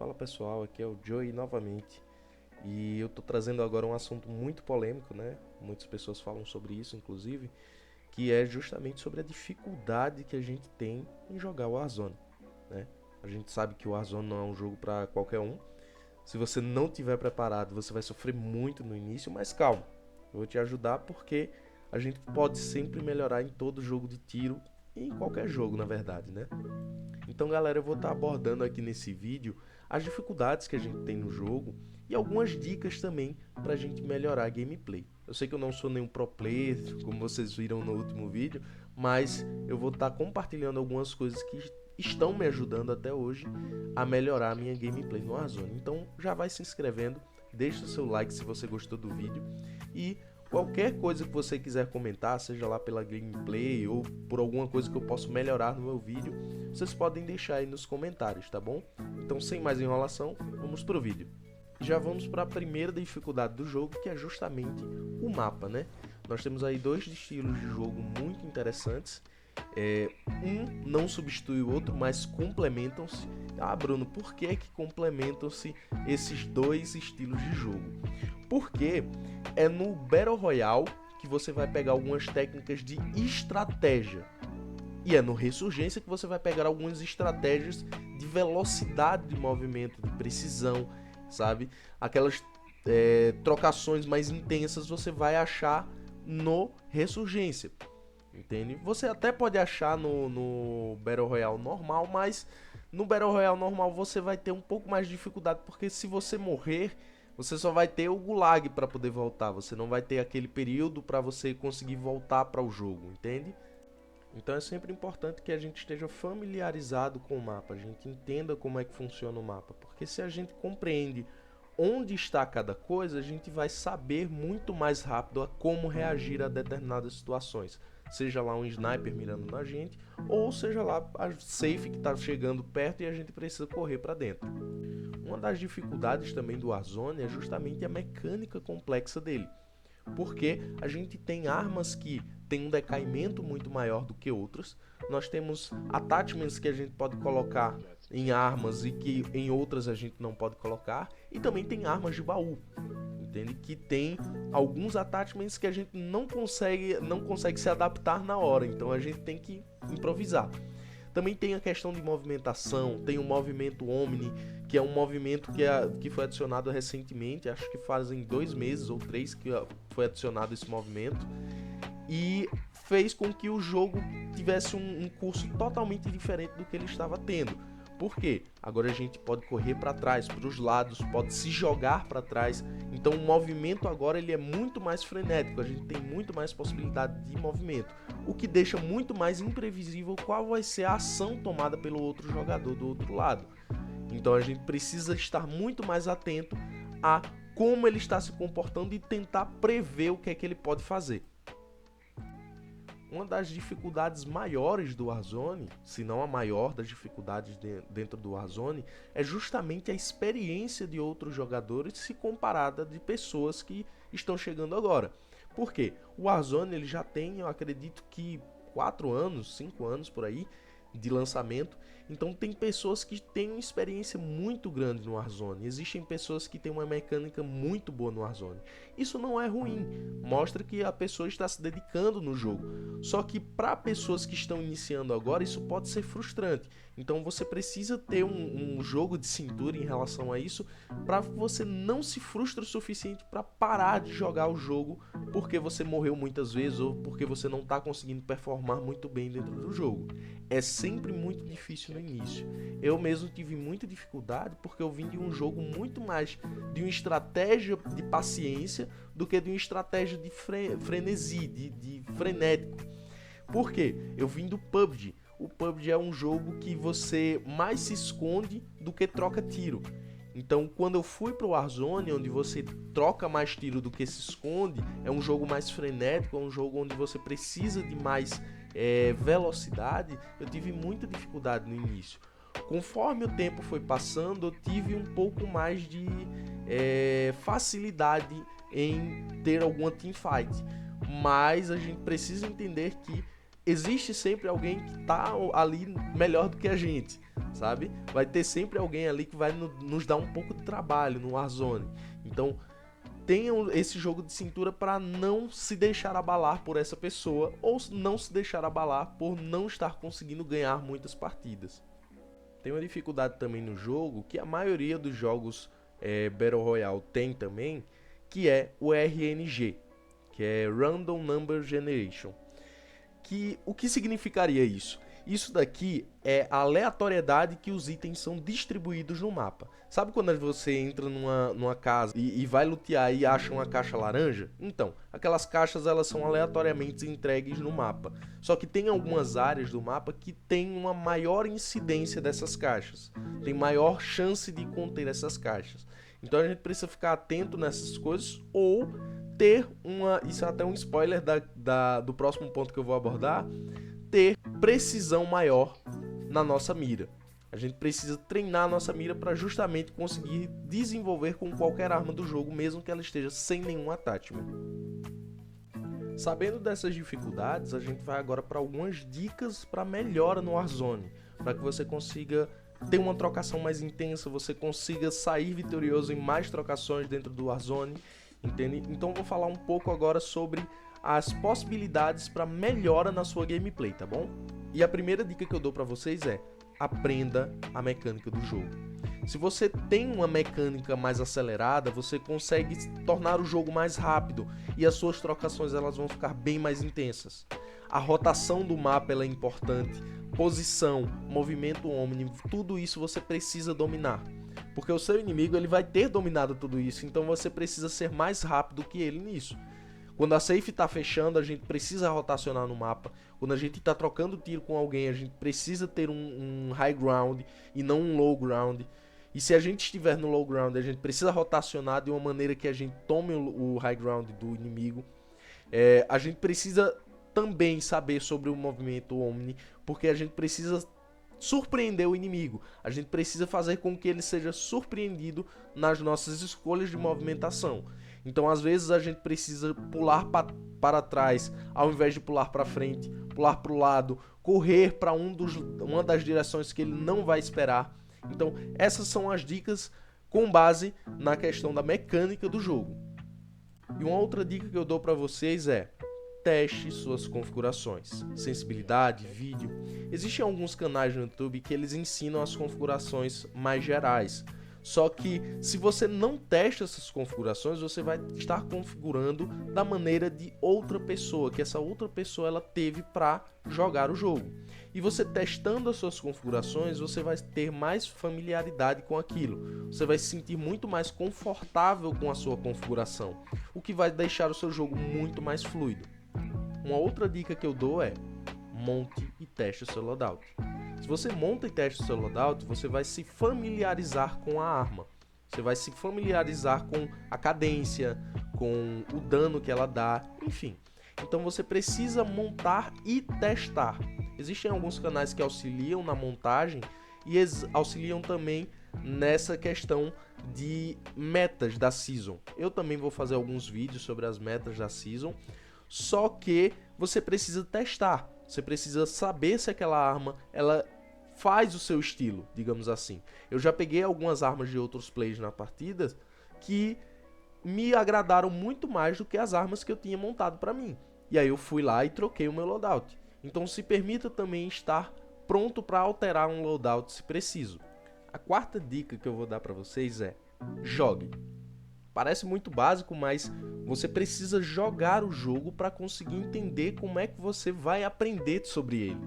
Fala pessoal, aqui é o Joey novamente e eu tô trazendo agora um assunto muito polêmico, né? Muitas pessoas falam sobre isso, inclusive, que é justamente sobre a dificuldade que a gente tem em jogar o Warzone, né? A gente sabe que o Warzone não é um jogo para qualquer um. Se você não tiver preparado, você vai sofrer muito no início, mas calma, eu vou te ajudar porque a gente pode sempre melhorar em todo jogo de tiro e em qualquer jogo, na verdade, né? Então, galera, eu vou estar abordando aqui nesse vídeo as dificuldades que a gente tem no jogo e algumas dicas também para a gente melhorar a gameplay. Eu sei que eu não sou nenhum pro player, como vocês viram no último vídeo, mas eu vou estar compartilhando algumas coisas que estão me ajudando até hoje a melhorar a minha gameplay no Warzone. Então, já vai se inscrevendo, deixa o seu like se você gostou do vídeo e qualquer coisa que você quiser comentar, seja lá pela gameplay ou por alguma coisa que eu possa melhorar no meu vídeo, vocês podem deixar aí nos comentários, tá bom? Então, sem mais enrolação, vamos pro vídeo. Já vamos para a primeira dificuldade do jogo, que é justamente o mapa, né? Nós temos aí dois estilos de jogo muito interessantes. Um não substitui o outro, mas complementam-se. Ah, Bruno, por que complementam-se esses dois estilos de jogo? Porque é no Battle Royale que você vai pegar algumas técnicas de estratégia. E é no Ressurgência que você vai pegar algumas estratégias de velocidade de movimento, de precisão, sabe? Aquelas trocações mais intensas você vai achar no Ressurgência, entende? Você até pode achar no Battle Royale normal, mas no Battle Royale normal você vai ter um pouco mais de dificuldade, porque se você morrer, você só vai ter o gulag para poder voltar, você não vai ter aquele período para você conseguir voltar para o jogo, entende? Então é sempre importante que a gente esteja familiarizado com o mapa, a gente entenda como é que funciona o mapa, porque se a gente compreende onde está cada coisa, a gente vai saber muito mais rápido a como reagir a determinadas situações. Seja lá um sniper mirando na gente, ou seja lá a safe que está chegando perto e a gente precisa correr para dentro. Uma das dificuldades também do Warzone é justamente a mecânica complexa dele, porque a gente tem armas que tem um decaimento muito maior do que outras. Nós temos attachments que a gente pode colocar em armas e que em outras a gente não pode colocar, e também tem armas de baú, entende? Que tem alguns attachments que a gente não consegue se adaptar na hora, então a gente tem que improvisar. Também tem a questão de movimentação, tem o movimento Omni, que é um movimento que foi adicionado recentemente, acho que fazem 2 meses ou 3 que foi adicionado esse movimento, e fez com que o jogo tivesse um curso totalmente diferente do que ele estava tendo. Por quê? Agora a gente pode correr para trás, para os lados, pode se jogar para trás. Então o movimento agora ele é muito mais frenético, a gente tem muito mais possibilidade de movimento, o que deixa muito mais imprevisível qual vai ser a ação tomada pelo outro jogador do outro lado. Então a gente precisa estar muito mais atento a como ele está se comportando e tentar prever o que é que ele pode fazer. Uma das dificuldades maiores do Warzone, se não a maior das dificuldades dentro do Warzone, é justamente a experiência de outros jogadores se comparada de pessoas que estão chegando agora. Por quê? O Warzone ele já tem, eu acredito que 4 anos, 5 anos por aí, de lançamento, então tem pessoas que têm uma experiência muito grande no Warzone, existem pessoas que têm uma mecânica muito boa no Warzone. Isso não é ruim, mostra que a pessoa está se dedicando no jogo, só que para pessoas que estão iniciando agora isso pode ser frustrante, então você precisa ter um jogo de cintura em relação a isso, para você não se frustre o suficiente para parar de jogar o jogo porque você morreu muitas vezes ou porque você não está conseguindo performar muito bem dentro do jogo. É sempre muito difícil no início. Eu mesmo tive muita dificuldade porque eu vim de um jogo muito mais de uma estratégia de paciência do que de uma estratégia de frenesi, de frenético. Por quê? Eu vim do PUBG. O PUBG é um jogo que você mais se esconde do que troca tiro. Então, quando eu fui pro Warzone, onde você troca mais tiro do que se esconde, é um jogo mais frenético, é um jogo onde você precisa de mais velocidade, eu tive muita dificuldade no início. Conforme o tempo foi passando, eu tive um pouco mais de facilidade em ter alguma teamfight. Mas a gente precisa entender que existe sempre alguém que está ali melhor do que a gente. sabe? Vai ter sempre alguém ali que vai nos dar um pouco de trabalho no Warzone. Então, tenham esse jogo de cintura para não se deixar abalar por essa pessoa ou não se deixar abalar por não estar conseguindo ganhar muitas partidas. Tem uma dificuldade também no jogo que a maioria dos jogos Battle Royale tem também, que é o RNG, que é Random Number Generation. O que significaria isso? Isso daqui é a aleatoriedade que os itens são distribuídos no mapa. Sabe quando você entra numa casa e vai lutear e acha uma caixa laranja? Então, aquelas caixas elas são aleatoriamente entregues no mapa. Só que tem algumas áreas do mapa que tem uma maior incidência dessas caixas. Tem maior chance de conter essas caixas. Então a gente precisa ficar atento nessas coisas ou ter isso é até um spoiler do próximo ponto que eu vou abordar, ter precisão maior na nossa mira. A gente precisa treinar a nossa mira para justamente conseguir desenvolver com qualquer arma do jogo, mesmo que ela esteja sem nenhum attachment. Sabendo dessas dificuldades, a gente vai agora para algumas dicas para melhora no Warzone, para que você consiga ter uma trocação mais intensa, você consiga sair vitorioso em mais trocações dentro do Warzone, entende? Então vou falar um pouco agora sobre as possibilidades para melhora na sua gameplay, tá bom? E a primeira dica que eu dou para vocês é: aprenda a mecânica do jogo. Se você tem uma mecânica mais acelerada, você consegue tornar o jogo mais rápido e as suas trocações elas vão ficar bem mais intensas. A rotação do mapa ela é importante, posição, movimento omni, tudo isso você precisa dominar. Porque o seu inimigo ele vai ter dominado tudo isso, então você precisa ser mais rápido que ele nisso. Quando a safe está fechando, a gente precisa rotacionar no mapa. Quando a gente está trocando tiro com alguém, a gente precisa ter um high ground e não um low ground. E se a gente estiver no low ground, a gente precisa rotacionar de uma maneira que a gente tome o high ground do inimigo. A gente precisa também saber sobre o movimento Omni, porque a gente precisa surpreender o inimigo. A gente precisa fazer com que ele seja surpreendido nas nossas escolhas de movimentação. Então, às vezes, a gente precisa pular para trás, ao invés de pular para frente, pular para o lado, correr para uma das direções que ele não vai esperar. Então, essas são as dicas com base na questão da mecânica do jogo. E uma outra dica que eu dou para vocês é: teste suas configurações, sensibilidade, vídeo. Existem alguns canais no YouTube que eles ensinam as configurações mais gerais. Só que se você não testa essas configurações, você vai estar configurando da maneira de outra pessoa, que essa outra pessoa ela teve para jogar o jogo. E você testando as suas configurações, você vai ter mais familiaridade com aquilo. Você vai se sentir muito mais confortável com a sua configuração, o que vai deixar o seu jogo muito mais fluido. Uma outra dica que eu dou é: monte e teste o seu loadout. Se você monta e testa o seu loadout, você vai se familiarizar com a arma. Você vai se familiarizar com a cadência, com o dano que ela dá, enfim. Então você precisa montar e testar. Existem alguns canais que auxiliam na montagem e auxiliam também nessa questão de metas da Season. Eu também vou fazer alguns vídeos sobre as metas da Season, só que você precisa testar. Você precisa saber se aquela arma ela faz o seu estilo, digamos assim. Eu já peguei algumas armas de outros players na partida que me agradaram muito mais do que as armas que eu tinha montado para mim. E aí eu fui lá e troquei o meu loadout. Então se permita também estar pronto para alterar um loadout se preciso. A quarta dica que eu vou dar para vocês é: jogue. Parece muito básico, mas você precisa jogar o jogo para conseguir entender como é que você vai aprender sobre ele,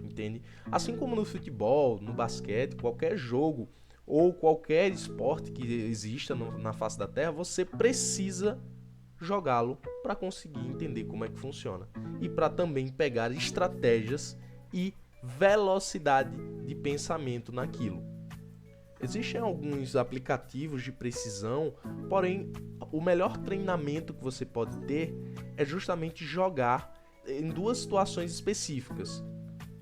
entende? Assim como no futebol, no basquete, qualquer jogo ou qualquer esporte que exista na face da Terra, você precisa jogá-lo para conseguir entender como é que funciona e para também pegar estratégias e velocidade de pensamento naquilo. Existem alguns aplicativos de precisão, porém o melhor treinamento que você pode ter é justamente jogar em duas situações específicas: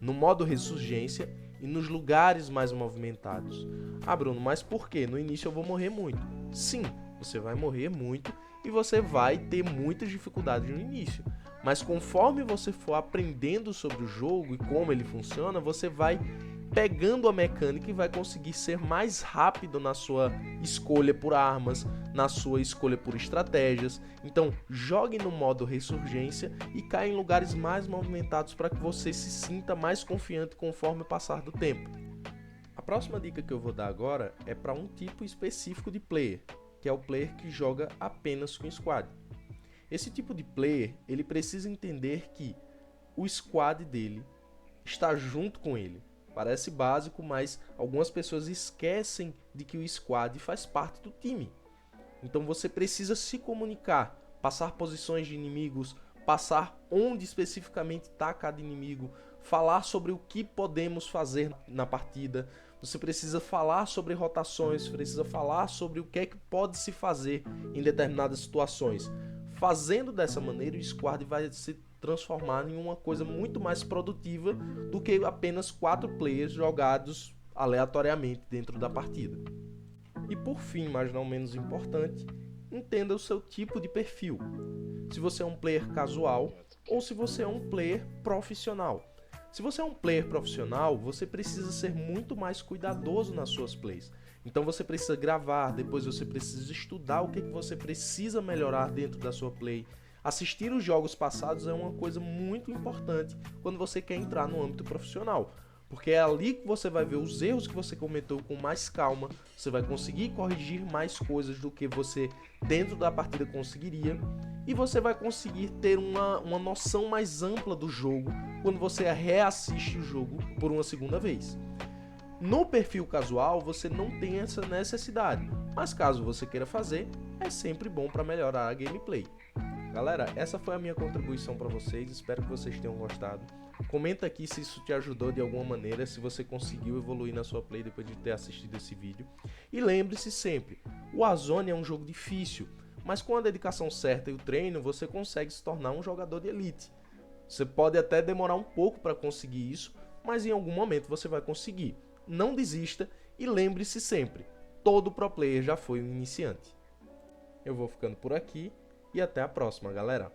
no modo ressurgência e nos lugares mais movimentados. Ah, Bruno, mas por quê? No início eu vou morrer muito. Sim, você vai morrer muito e você vai ter muitas dificuldades no início. Mas conforme você for aprendendo sobre o jogo e como ele funciona, você vai pegando a mecânica e vai conseguir ser mais rápido na sua escolha por armas, na sua escolha por estratégias. Então, jogue no modo ressurgência e caia em lugares mais movimentados para que você se sinta mais confiante conforme o passar do tempo. A próxima dica que eu vou dar agora é para um tipo específico de player, que é o player que joga apenas com squad. Esse tipo de player, ele precisa entender que o squad dele está junto com ele. Parece básico, mas algumas pessoas esquecem de que o squad faz parte do time. Então você precisa se comunicar, passar posições de inimigos, passar onde especificamente está cada inimigo, falar sobre o que podemos fazer na partida. Você precisa falar sobre rotações, precisa falar sobre o que é que pode se fazer em determinadas situações. Fazendo dessa maneira, o squad vai se transformar em uma coisa muito mais produtiva do que apenas 4 players jogados aleatoriamente dentro da partida. E por fim, mas não menos importante, entenda o seu tipo de perfil. Se você é um player casual ou se você é um player profissional. Se você é um player profissional, você precisa ser muito mais cuidadoso nas suas plays. Então você precisa gravar, depois você precisa estudar o que você precisa melhorar dentro da sua play. Assistir os jogos passados é uma coisa muito importante quando você quer entrar no âmbito profissional. Porque é ali que você vai ver os erros que você cometeu com mais calma, você vai conseguir corrigir mais coisas do que você dentro da partida conseguiria, e você vai conseguir ter uma noção mais ampla do jogo quando você reassiste o jogo por uma segunda vez. No perfil casual você não tem essa necessidade, mas caso você queira fazer, é sempre bom para melhorar a gameplay. Galera, essa foi a minha contribuição para vocês, espero que vocês tenham gostado. Comenta aqui se isso te ajudou de alguma maneira, se você conseguiu evoluir na sua play depois de ter assistido esse vídeo. E lembre-se sempre, o Warzone é um jogo difícil, mas com a dedicação certa e o treino você consegue se tornar um jogador de elite. Você pode até demorar um pouco para conseguir isso, mas em algum momento você vai conseguir. Não desista e lembre-se sempre, todo pro player já foi um iniciante. Eu vou ficando por aqui e até a próxima, galera.